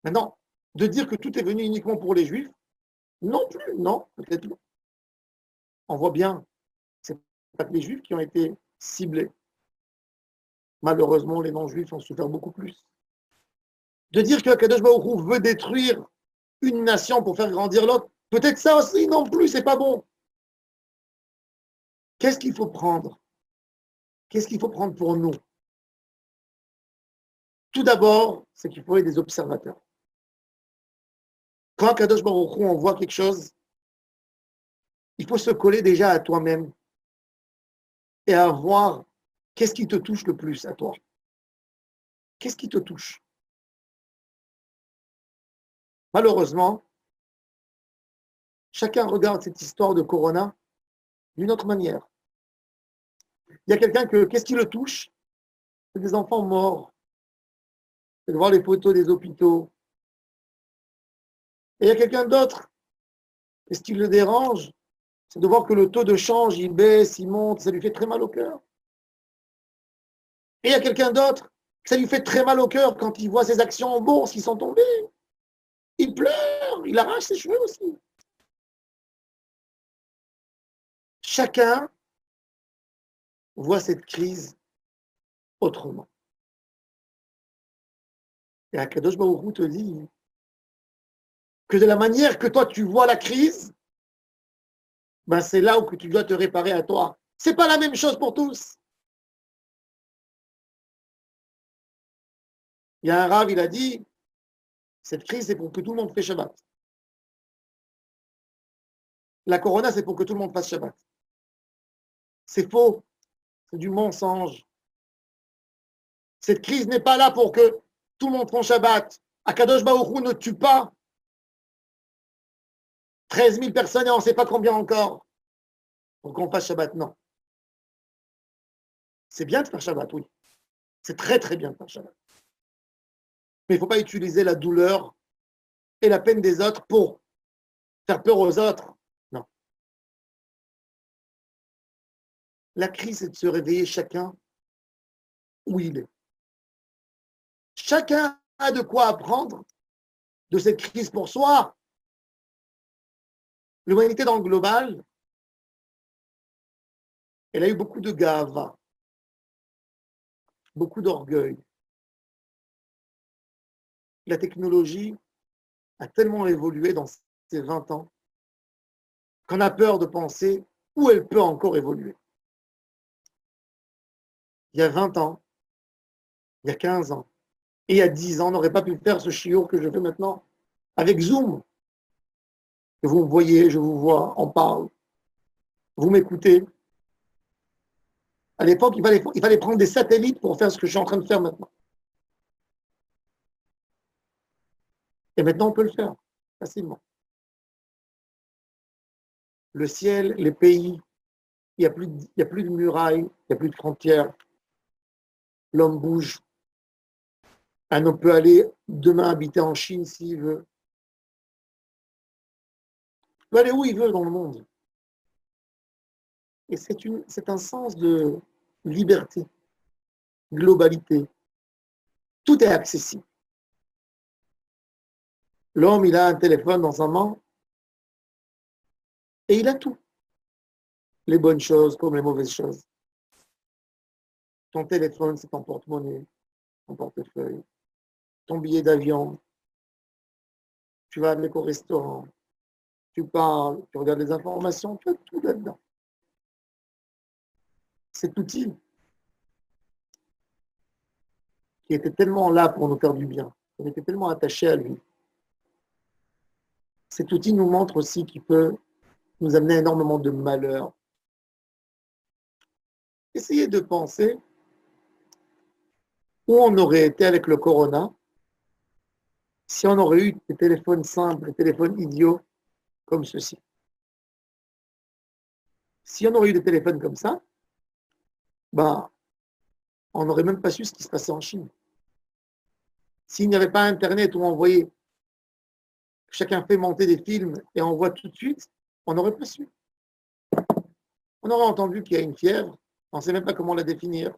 Maintenant, de dire que tout est venu uniquement pour les Juifs, non plus, non, peut-être non. On voit bien, c'est pas que les Juifs qui ont été ciblés. Malheureusement, les non-Juifs ont souffert beaucoup plus. De dire que Kadosh Baruch Hu veut détruire une nation pour faire grandir l'autre, peut-être ça aussi non plus, c'est pas bon. Qu'est-ce qu'il faut prendre? Qu'est-ce qu'il faut prendre pour nous? Tout d'abord, c'est qu'il faut être des observateurs. Quand Kadosh Baruch Hu, on voit quelque chose, il faut se coller déjà à toi-même et à voir qu'est-ce qui te touche le plus à toi. Qu'est-ce qui te touche? Malheureusement, chacun regarde cette histoire de Corona d'une autre manière. Il y a quelqu'un que, qu'est-ce qui le touche? C'est des enfants morts. C'est de voir les photos des hôpitaux. Et il y a quelqu'un d'autre, qu'est-ce qui le dérange? C'est de voir que le taux de change, il baisse, il monte, ça lui fait très mal au cœur. Et il y a quelqu'un d'autre, ça lui fait très mal au cœur quand il voit ses actions en bourse qui sont tombées. Il pleure, il arrache ses cheveux aussi. Chacun voit cette crise autrement. Et Akadosh Baruch Hu te dit que de la manière que toi tu vois la crise, ben c'est là où tu dois te réparer à toi. C'est pas la même chose pour tous. Il y a un rave, il a dit, Cette crise, c'est pour que tout le monde fait Shabbat. La Corona, c'est pour que tout le monde fasse Shabbat. C'est faux. C'est du mensonge. Cette crise n'est pas là pour que tout le monde fasse Shabbat. Akadosh Baruch Hu ne tue pas 13 000 personnes et on ne sait pas combien encore pour qu'on fasse Shabbat. Non. C'est bien de faire Shabbat, oui. C'est très très bien de faire Shabbat. Mais il ne faut pas utiliser la douleur et la peine des autres pour faire peur aux autres. Non. La crise, c'est de se réveiller chacun où il est. Chacun a de quoi apprendre de cette crise pour soi. L'humanité dans le global, elle a eu beaucoup de gava, beaucoup d'orgueil. La technologie a tellement évolué dans ces 20 ans qu'on a peur de penser où elle peut encore évoluer. Il y a 20 ans, il y a 15 ans, et il y a 10 ans, on n'aurait pas pu faire ce chiot que je fais maintenant avec Zoom. Vous me voyez, je vous vois, on parle, vous m'écoutez. À l'époque, il fallait prendre des satellites pour faire ce que je suis en train de faire maintenant. Et maintenant, on peut le faire facilement. Le ciel, les pays, il n'y a plus de murailles, il n'y a plus de frontières. L'homme bouge. Un homme peut aller demain habiter en Chine s'il veut. Il peut aller où il veut dans le monde. Et c'est un sens de liberté, globalité. Tout est accessible. L'homme, il a un téléphone dans sa main et il a tout. Les bonnes choses comme les mauvaises choses. Ton téléphone, c'est ton porte-monnaie, ton portefeuille, ton billet d'avion. Tu vas avec au restaurant, tu parles, tu regardes les informations, tu as tout là-dedans. Cet outil qui était tellement là pour nous faire du bien, on était tellement attachés à lui. Cet outil nous montre aussi qu'il peut nous amener énormément de malheur. Essayez de penser où on aurait été avec le corona si on aurait eu des téléphones simples, des téléphones idiots comme ceci. Si on aurait eu des téléphones comme ça, ben, on n'aurait même pas su ce qui se passait en Chine. S'il n'y avait pas Internet où on voyait chacun fait monter des films et on voit tout de suite, on n'aurait pas su. On aurait entendu qu'il y a une fièvre, on ne sait même pas comment la définir.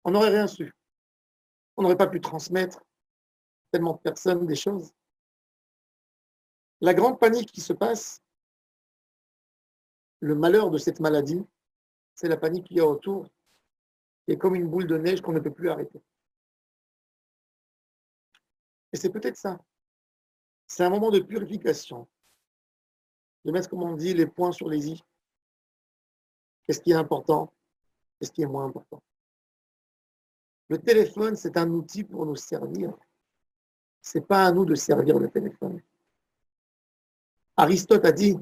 On n'aurait rien su. On n'aurait pas pu transmettre tellement de personnes des choses. La grande panique qui se passe, le malheur de cette maladie, c'est la panique qu'il y a autour, qui est comme une boule de neige qu'on ne peut plus arrêter. Et c'est peut-être ça. C'est un moment de purification, de mettre, comme on dit, les points sur les i. Qu'est-ce qui est important? Qu'est-ce qui est moins important? Le téléphone, c'est un outil pour nous servir. Ce n'est pas à nous de servir le téléphone. Aristote a dit,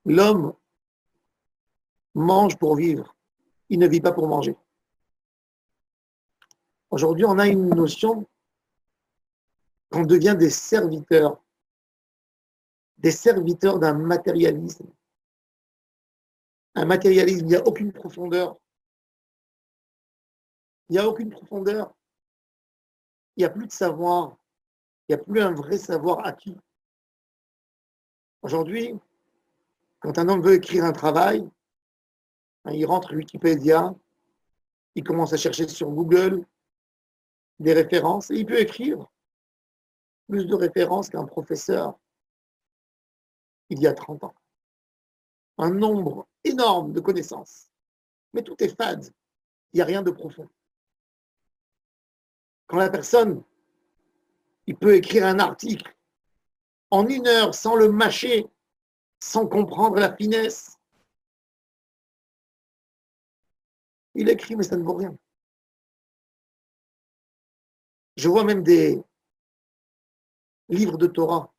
l'homme mange pour vivre, il ne vit pas pour manger. Aujourd'hui, on a une notion qu'on devient des serviteurs d'un matérialisme. Un matérialisme, il n'y a aucune profondeur. Il n'y a aucune profondeur. Il n'y a plus de savoir. Il n'y a plus un vrai savoir acquis. Aujourd'hui, quand un homme veut écrire un travail, il rentre Wikipédia, il commence à chercher sur Google des références et il peut écrire plus de références qu'un professeur il y a 30 ans. Un nombre énorme de connaissances. Mais tout est fade. Il n'y a rien de profond. Quand la personne, il peut écrire un article en 1 heure sans le mâcher, sans comprendre la finesse, il écrit, mais ça ne vaut rien. Je vois même des livre de Torah,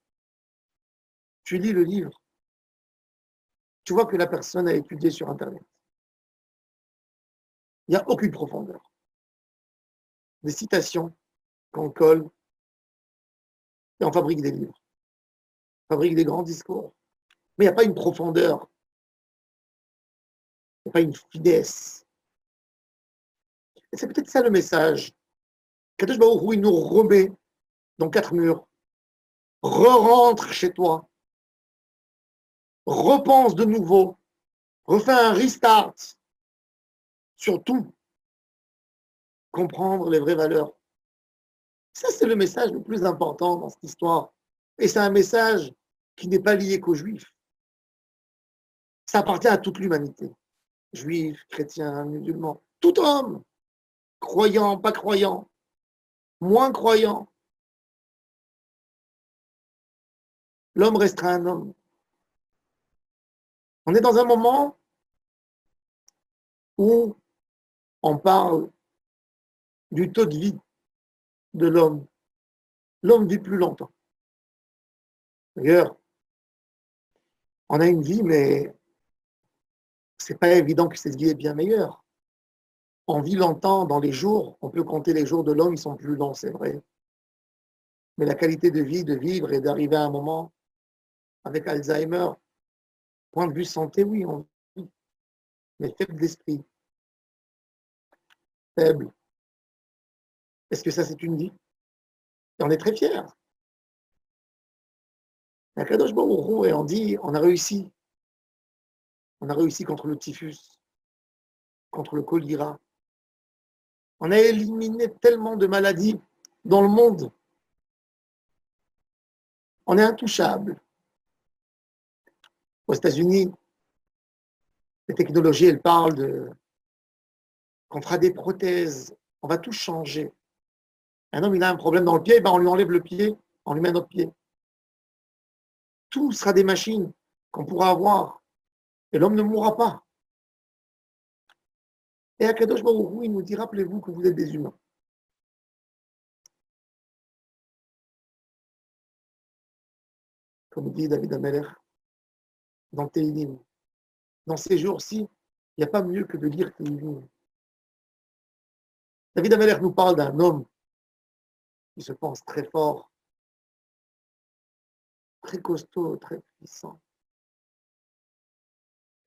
tu lis le livre, tu vois que la personne a étudié sur Internet. Il n'y a aucune profondeur. Des citations qu'on colle et on fabrique des livres, on fabrique des grands discours. Mais il n'y a pas une profondeur, il n'y a pas une finesse. Et c'est peut-être ça le message. Kadosh Baruch Hu, il nous remet dans quatre murs, re-rentre chez toi, repense de nouveau, refais un restart sur tout, comprendre les vraies valeurs. Ça, c'est le message le plus important dans cette histoire. Et c'est un message qui n'est pas lié qu'aux Juifs. Ça appartient à toute l'humanité. Juifs, chrétiens, musulmans, tout homme, croyant, pas croyant, moins croyant. L'homme restera un homme. On est dans un moment où on parle du taux de vie de l'homme. L'homme vit plus longtemps. D'ailleurs, on a une vie, mais c'est pas évident que cette vie est bien meilleure. On vit longtemps dans les jours, on peut compter les jours de l'homme, ils sont plus longs, c'est vrai. Mais la qualité de vie, de vivre et d'arriver à un moment avec Alzheimer, point de vue santé, oui, on vit, mais faible d'esprit, faible. Est-ce que ça, c'est une vie? Et on est très fiers. La Kadosh Baruch Hu, et on dit, on a réussi. On a réussi contre le typhus, contre le choléra. On a éliminé tellement de maladies dans le monde. On est intouchable. Aux États-Unis, les technologies, elles parlent qu'on fera des prothèses, on va tout changer. Un homme, il a un problème dans le pied, ben on lui enlève le pied, on lui met un autre pied. Tout sera des machines qu'on pourra avoir. Et l'homme ne mourra pas. Et Akadosh Baruch Hu, il nous dit, rappelez-vous que vous êtes des humains. Comme dit David Ameller dans Teilim. Dans ces jours-ci, il n'y a pas mieux que de lire Teilim. David Ameller nous parle d'un homme qui se pense très fort, très costaud, très puissant.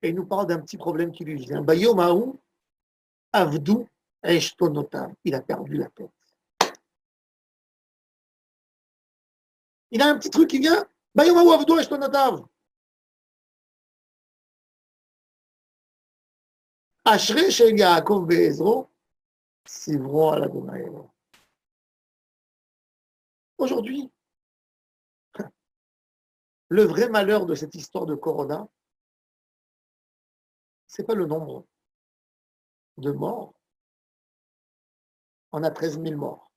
Et il nous parle d'un petit problème qui lui vient. Bayomahu, Avdou, Eshtonotav. Il a perdu la tête. Il a un petit truc qui vient. Bayomahu, Avdou, Eshtonotav. Ashre Shel Yaakov Be'ezro, Sivro à la Donaïro. Aujourd'hui, le vrai malheur de cette histoire de Corona, ce n'est pas le nombre de morts. On a 13 000 morts.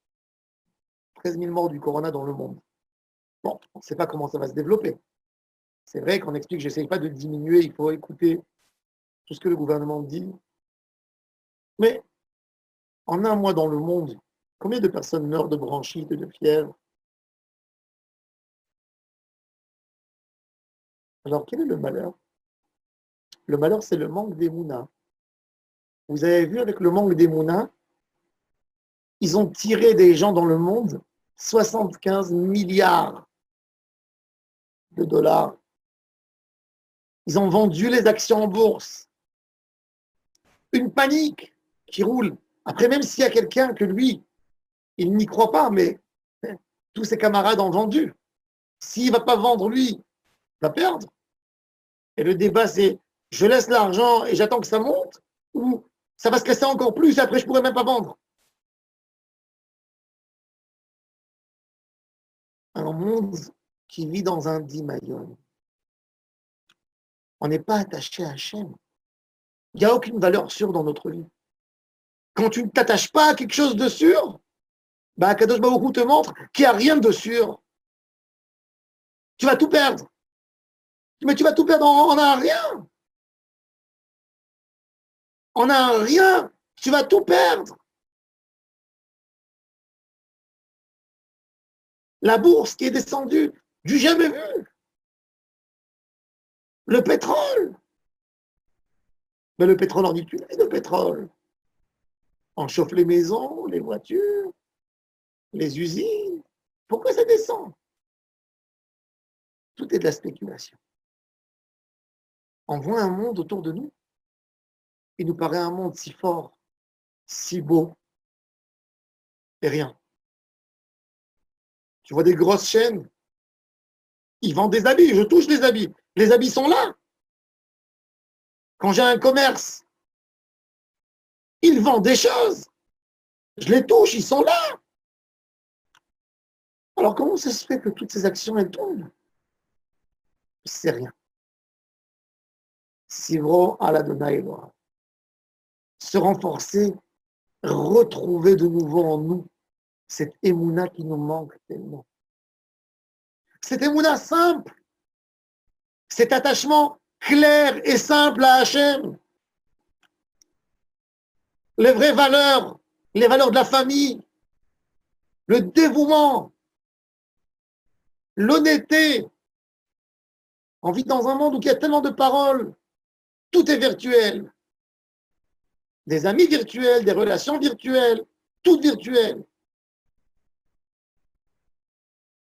13 000 morts du Corona dans le monde. Bon, on ne sait pas comment ça va se développer. C'est vrai qu'on explique, je n'essaye pas de diminuer, il faut écouter tout ce que le gouvernement dit. Mais en un mois dans le monde, combien de personnes meurent de bronchite, de fièvre? Alors, quel est le malheur? Le malheur, c'est le manque d'émouna. Vous avez vu avec le manque d'émouna, ils ont tiré des gens dans le monde 75 milliards de dollars. Ils ont vendu les actions en bourse. Une panique qui roule. Après, même s'il y a quelqu'un que lui, il n'y croit pas, mais tous ses camarades ont vendu. S'il ne va pas vendre, lui, il va perdre. Et le débat, c'est je laisse l'argent et j'attends que ça monte, ou ça va se casser encore plus et après, je ne pourrai même pas vendre. Un monde qui vit dans un dimayon. On n'est pas attaché à Hachem. Il n'y a aucune valeur sûre dans notre vie. Quand tu ne t'attaches pas à quelque chose de sûr, bah, Kadosh Baruch Hu te montre qu'il n'y a rien de sûr. Tu vas tout perdre. Mais tu vas tout perdre en un rien. En un rien. Tu vas tout perdre. La bourse qui est descendue du jamais vu. Le pétrole. Mais le pétrole, on utilise le pétrole. On chauffe les maisons, les voitures, les usines. Pourquoi ça descend? Tout est de la spéculation. On voit un monde autour de nous. Il nous paraît un monde si fort, si beau, et rien. Tu vois des grosses chaînes, ils vendent des habits, je touche les habits. Les habits sont là. Quand j'ai un commerce, ils vendent des choses. Je les touche, ils sont là. Alors comment ça se fait que toutes ces actions, elles tombent? C'est rien. Sivro à la Donaïloa. Se renforcer, retrouver de nouveau en nous cette émouna qui nous manque tellement. Cette émouna simple, cet attachement clair et simple à Hachem. Les vraies valeurs, les valeurs de la famille, le dévouement, l'honnêteté. On vit dans un monde où il y a tellement de paroles, tout est virtuel. Des amis virtuels, des relations virtuelles, tout virtuel.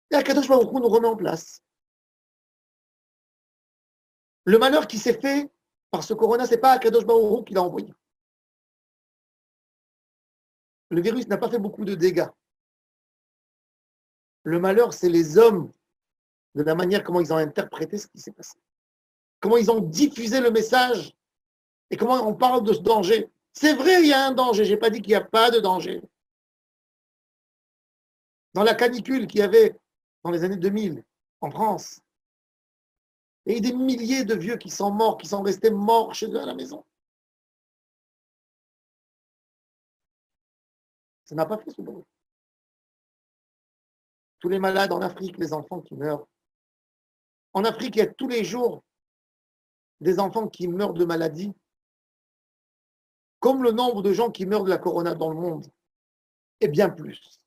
Et Akadosh Baruch Hu nous remet en place. Le malheur qui s'est fait par ce corona, ce n'est pas Akadosh Baruch Hu qui l'a envoyé. Le virus n'a pas fait beaucoup de dégâts. Le malheur, c'est les hommes, de la manière comment ils ont interprété ce qui s'est passé. Comment ils ont diffusé le message et comment on parle de ce danger. C'est vrai, il y a un danger. Je n'ai pas dit qu'il n'y a pas de danger. Dans la canicule qu'il y avait dans les années 2000 en France, il y a eu des milliers de vieux qui sont morts, qui sont restés morts chez eux à la maison. Ça n'a pas fait ce bruit. Tous les malades en Afrique, les enfants qui meurent. En Afrique, il y a tous les jours des enfants qui meurent de maladies, comme le nombre de gens qui meurent de la corona dans le monde, et bien plus.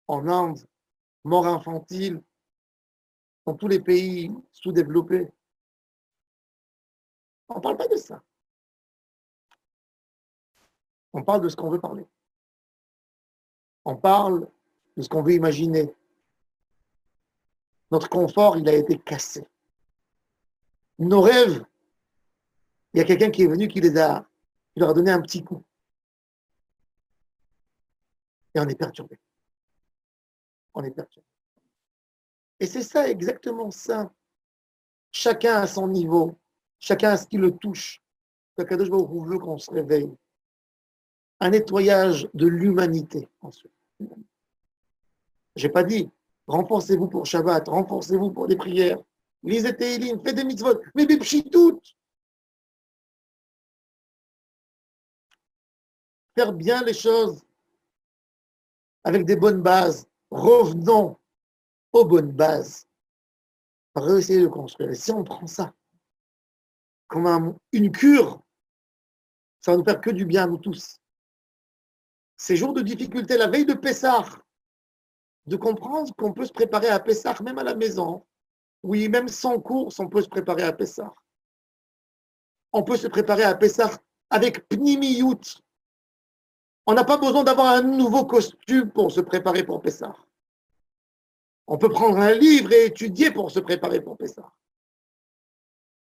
En Inde, mort infantile, dans tous les pays sous-développés. On ne parle pas de ça. On parle de ce qu'on veut parler. On parle de ce qu'on veut imaginer. Notre confort, il a été cassé. Nos rêves, il y a quelqu'un qui est venu qui leur a donné un petit coup. Et on est perturbé. On est perturbé. Et c'est ça, exactement ça. Chacun à son niveau, chacun à ce qui le touche. Kadosh Baruch Hu veut qu'on se réveille. Un nettoyage de l'humanité ensuite. Je n'ai pas dit, renforcez-vous pour Shabbat, renforcez-vous pour des prières, lisez Tehillim, faites des mitzvot, mais tout. Faire bien les choses avec des bonnes bases. Revenons aux bonnes bases. Réessayer de construire. Et si on prend ça comme une cure, ça va nous faire que du bien à nous tous. Ces jours de difficulté, la veille de Pessah, de comprendre qu'on peut se préparer à Pessah même à la maison. Oui, même sans course, on peut se préparer à Pessah. On peut se préparer à Pessah avec Pnimiyut. On n'a pas besoin d'avoir un nouveau costume pour se préparer pour Pessah. On peut prendre un livre et étudier pour se préparer pour Pessah.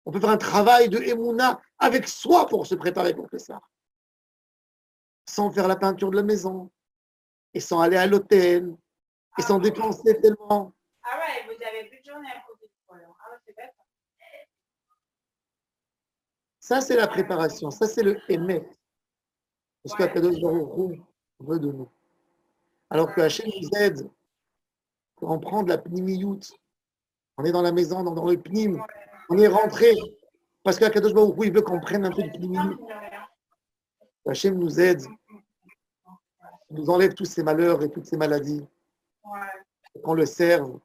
On peut faire un travail de Emouna avec soi pour se préparer pour Pessah. Sans faire la peinture de la maison, et sans aller à l'hôtel, et sans dépenser tellement. Ah ouais, vous avez plus de journée à cause de toi. Ah ouais, c'est bête. Ça, c'est la préparation. Ça, c'est le aimer. Parce que Kadosh Baruch Hu veut de nous. Alors que Hachem nous aide pour en prendre la pnimiyut. On est dans la maison, dans le pnim. On est rentré. Parce que Kadosh Baruch Hu, il veut qu'on prenne un peu de pnimiyut. Hachem nous aide. Il nous enlève tous ces malheurs et toutes ces maladies. Qu'on le serve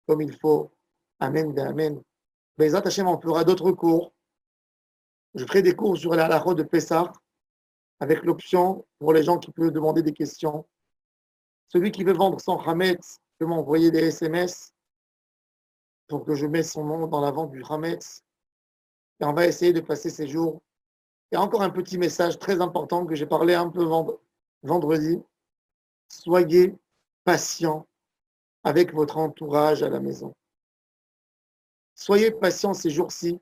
comme il faut. Amen, amen. Bezat Hachem, on fera d'autres cours. Je ferai des cours sur la halakha de Pessah avec l'option pour les gens qui peuvent demander des questions. Celui qui veut vendre son Hametz peut m'envoyer des SMS pour que je mette son nom dans la vente du Hametz. Et on va essayer de passer ces jours. Il y a encore un petit message très important que j'ai parlé un peu vendredi. Soyez patient avec votre entourage à la maison. Soyez patient ces jours-ci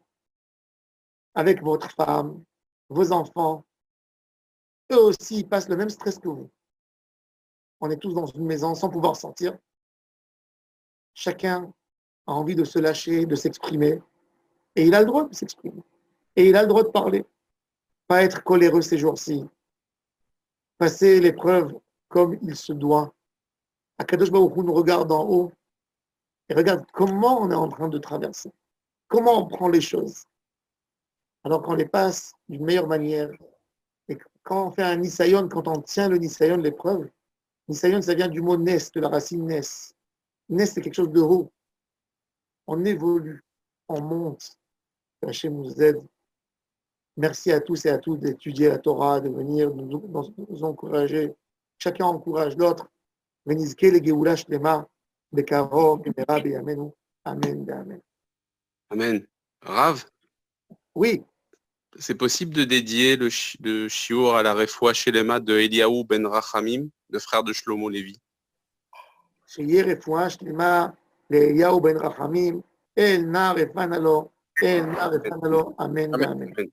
avec votre femme, vos enfants. Eux aussi, ils passent le même stress que vous. On est tous dans une maison sans pouvoir sortir. Chacun a envie de se lâcher, de s'exprimer. Et il a le droit de s'exprimer. Et il a le droit de parler. Pas être coléreux ces jours-ci. Passer l'épreuve comme il se doit. Akadosh Baruch Hu nous regarde en haut et regarde comment on est en train de traverser. Comment on prend les choses. Alors qu'on les passe d'une meilleure manière. Et quand on fait un nisayon, quand on tient le nisayon, l'épreuve, nisayon, ça vient du mot nes, de la racine nes. Nes, c'est quelque chose de haut. On évolue, on monte. Hachem nous aide. Merci à tous et à toutes d'étudier la Torah, de venir nous encourager. Chacun encourage l'autre. Venizke le geoula shlema, bekarov, bimera, beyamenu. Amen, amen. Amen. Rav, Oui, c'est possible de dédier le shiur à la refoua shelema de Eliaou ben Rachamim, le frère de Shlomo Levi. שיהיה רפואה שלמה לאליהו בן רחמים, אל נא רפנה לו, אל נא רפנה לו, אמן ואמן. Amen.